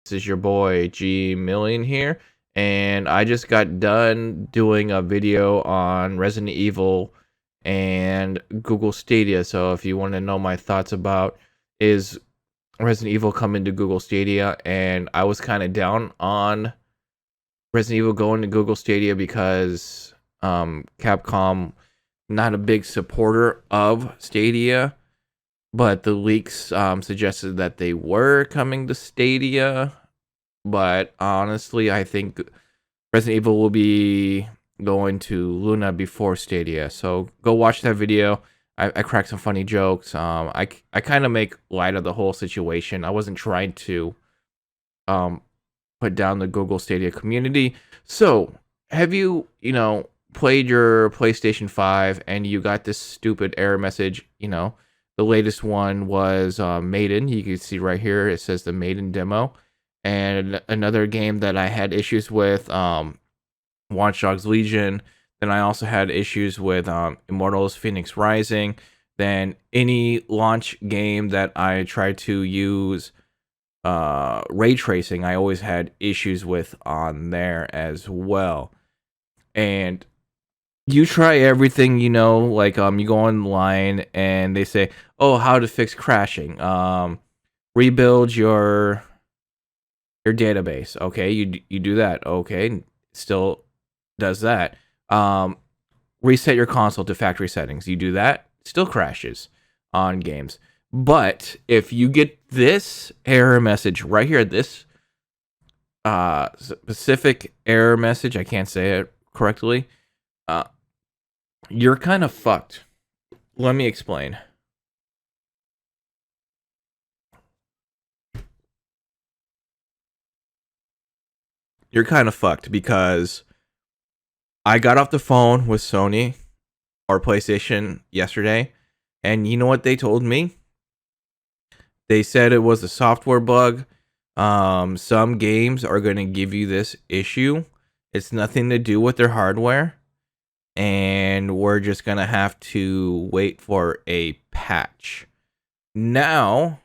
This is your boy GMillion here, and I just got done doing a video on Resident Evil and Google Stadia. So if you want to know my thoughts about is Resident Evil coming to Google Stadia, and I was kind of down on Resident Evil going to Google Stadia because Capcom not a big supporter of Stadia. But the leaks suggested that they were coming to Stadia. But honestly, I think Resident Evil will be going to Luna before Stadia. So go watch that video. I cracked some funny jokes. I kind of make light of the whole situation. I wasn't trying to put down the Google Stadia community. So have you played your PlayStation 5 and you got this stupid error message? The latest one was Maiden. You can see right here, it says the Maiden demo. And another game that I had issues with, Watch Dogs Legion. Then I also had issues with Immortals Phoenix Rising. Then any launch game that I tried to use ray tracing, I always had issues with on there as well. And you try everything, like you go online and they say, oh, how to fix crashing. Rebuild your database. Okay, you do that. Okay, still does that. Reset your console to factory settings. You do that, still crashes on games. But if you get this error message right here, this specific error message, I can't say it correctly, you're kind of fucked. Let me explain. You're kind of fucked because I got off the phone with Sony or PlayStation yesterday, and you know what they told me? They said it was a software bug. Some games are going to give you this issue. It's nothing to do with their hardware. And we're just going to have to wait for a patch. Now,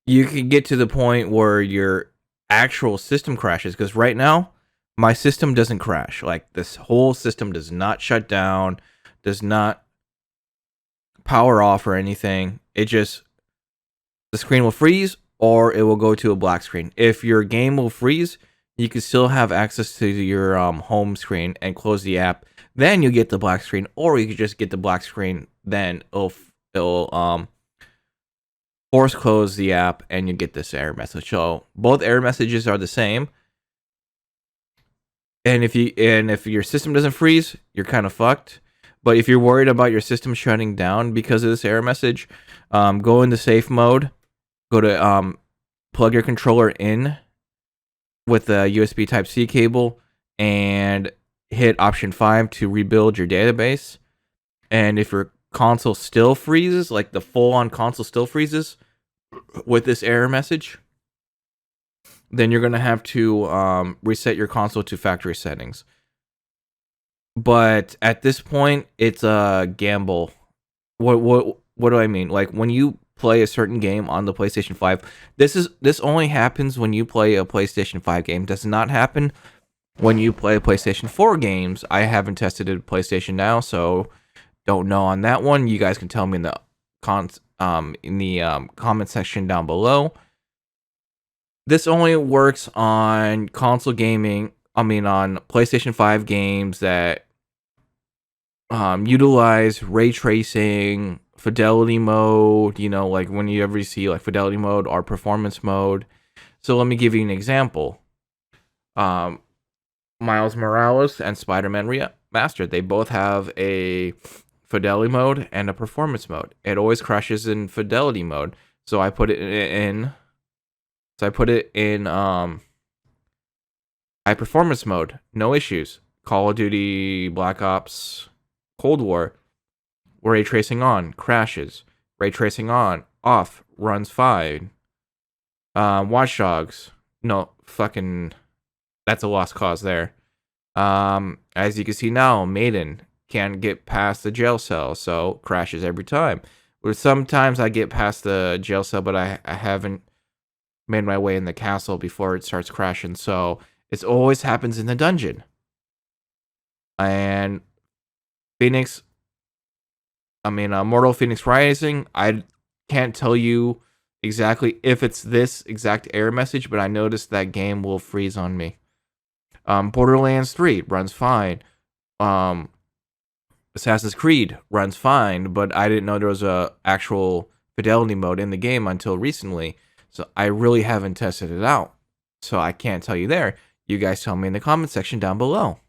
you can get to the point where your actual system crashes. Because right now, my system doesn't crash. Like, this whole system does not shut down. Does not power off or anything. It just, the screen will freeze or it will go to a black screen. If your game will freeze, you can still have access to your home screen and close the app. Then you get the black screen, or you could just get the black screen. Then it'll force close the app, and you get this error message. So both error messages are the same. And if your system doesn't freeze, you're kind of fucked. But if you're worried about your system shutting down because of this error message, go into safe mode. Go to plug your controller in with the USB Type-C cable and hit option 5 to rebuild your database. And if your console still freezes, like the full-on console still freezes with this error message, then you're going to have to reset your console to factory settings. But at this point, it's a gamble. What do I mean? Like, when you play a certain game on the PlayStation 5, this only happens when you play a PlayStation 5 game. It does not happen when you play PlayStation 4 games. I haven't tested it PlayStation Now, so don't know on that one. You guys can tell me in the comment section down below. This only works on console gaming. On PlayStation 5 games that utilize ray tracing, fidelity mode. Like when you ever see like fidelity mode or performance mode. So let me give you an example. Miles Morales and Spider-Man Remastered, they both have a fidelity mode and a performance mode. It always crashes in fidelity mode, so I put it in high performance mode. No issues. Call of Duty Black Ops Cold War, ray tracing on, crashes. Ray tracing on, off, runs fine. Watch Dogs, no, fucking, that's a lost cause there. As you can see now, Maiden can't get past the jail cell, so crashes every time. Sometimes I get past the jail cell, but I haven't made my way in the castle before it starts crashing. So it always happens in the dungeon. And Mortal Phoenix Rising, I can't tell you exactly if it's this exact error message, but I noticed that game will freeze on me. Borderlands 3 runs fine. Assassin's Creed runs fine, but I didn't know there was a actual fidelity mode in the game until recently. So I really haven't tested it out. So I can't tell you there. You guys tell me in the comment section down below.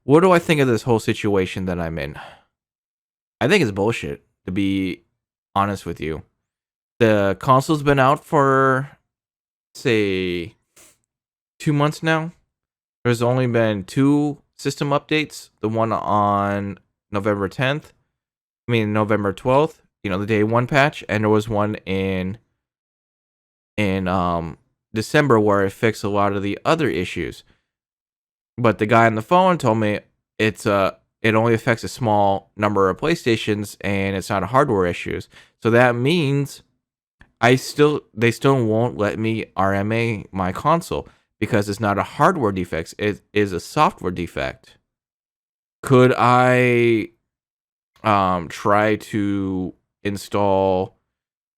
What do I think of this whole situation that I'm in? I think it's bullshit, to be honest with you. The console's been out for, say, 2 months now. There's only been 2 system updates. The one on November 12th, the day 1 patch, and there was one in December where it fixed a lot of the other issues. But the guy on the phone told me it only affects a small number of PlayStations and it's not a hardware issues. So that means they still won't let me RMA my console because it's not a hardware defect, it is a software defect. Could I try to install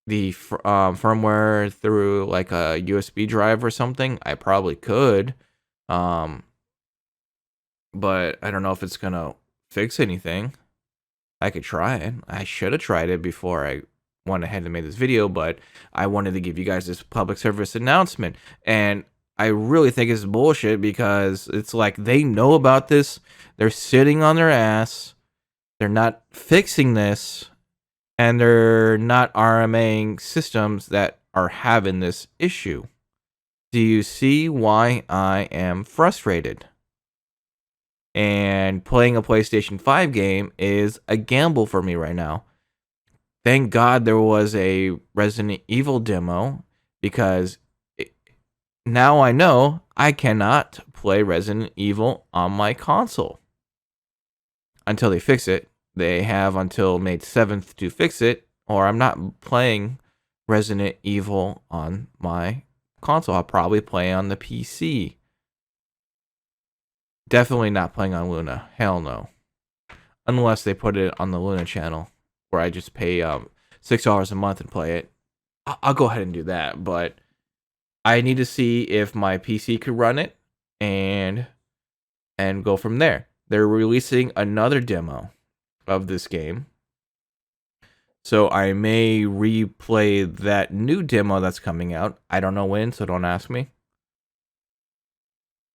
the firmware through like a USB drive or something? I probably could. But I don't know if it's gonna fix anything. I could try it. I should have tried it before I went ahead and made this video, but I wanted to give you guys this public service announcement. And I really think it's bullshit because it's like they know about this. They're sitting on their ass. They're not fixing this. And they're not RMAing systems that are having this issue. Do you see why I am frustrated? And playing a PlayStation 5 game is a gamble for me right now. Thank God there was a Resident Evil demo, because now I know I cannot play Resident Evil on my console. Until they fix it. They have until May 7th to fix it, or I'm not playing Resident Evil on my console. I'll probably play on the PC. Definitely not playing on Luna. Hell no. Unless they put it on the Luna channel, where I just pay $6 a month and play it. I'll go ahead and do that, but I need to see if my PC could run it and go from there. They're releasing another demo of this game, so I may replay that new demo that's coming out. I don't know when, so don't ask me.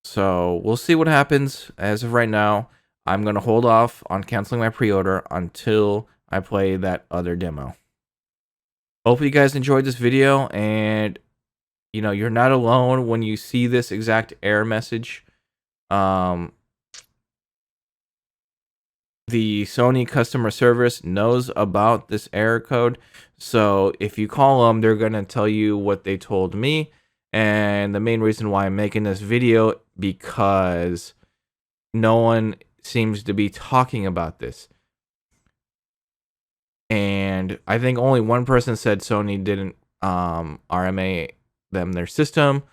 So we'll see what happens. As of right now, I'm going to hold off on canceling my pre-order until I play that other demo. Hope you guys enjoyed this video, and you're not alone when you see this exact error message. The Sony customer service knows about this error code, so if you call them, they're going to tell you what they told me. And the main reason why I'm making this video, because no one seems to be talking about this. And I think only one person said Sony didn't RMA them their system.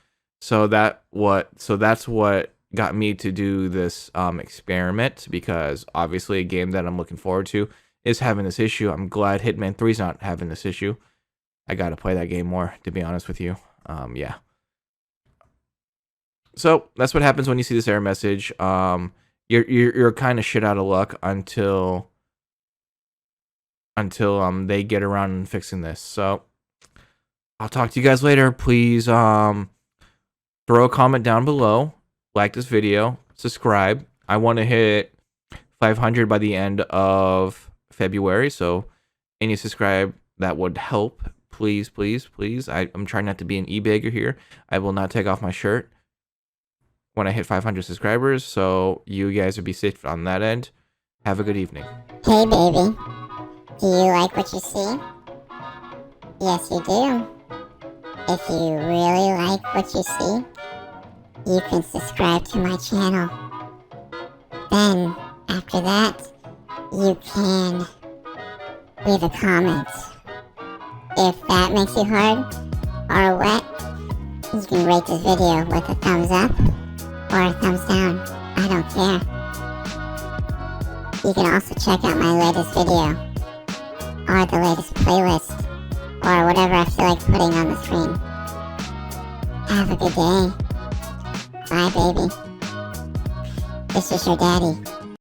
So that's what got me to do this experiment, because obviously a game that I'm looking forward to is having this issue. I'm glad Hitman 3's not having this issue. I gotta play that game more, to be honest with you. Yeah. So that's what happens when you see this error message. You're kind of shit out of luck until they get around and fixing this. So I'll talk to you guys later. Please throw a comment down below, like this video, subscribe. I want to hit 500 by the end of February, so any subscribe that would help. Please, please, please. I'm trying not to be an e-bagger here. I will not take off my shirt when I hit 500 subscribers, so you guys will be safe on that end. Have a good evening. Hey baby, do you like what you see? Yes you do. If you really like what you see, you can subscribe to my channel. Then, after that, you can leave a comment. If that makes you hard, or wet, you can rate this video with a thumbs up or a thumbs down. I don't care. You can also check out my latest video or the latest playlist or whatever I feel like putting on the screen. Have a good day. Bye, baby. This is your daddy.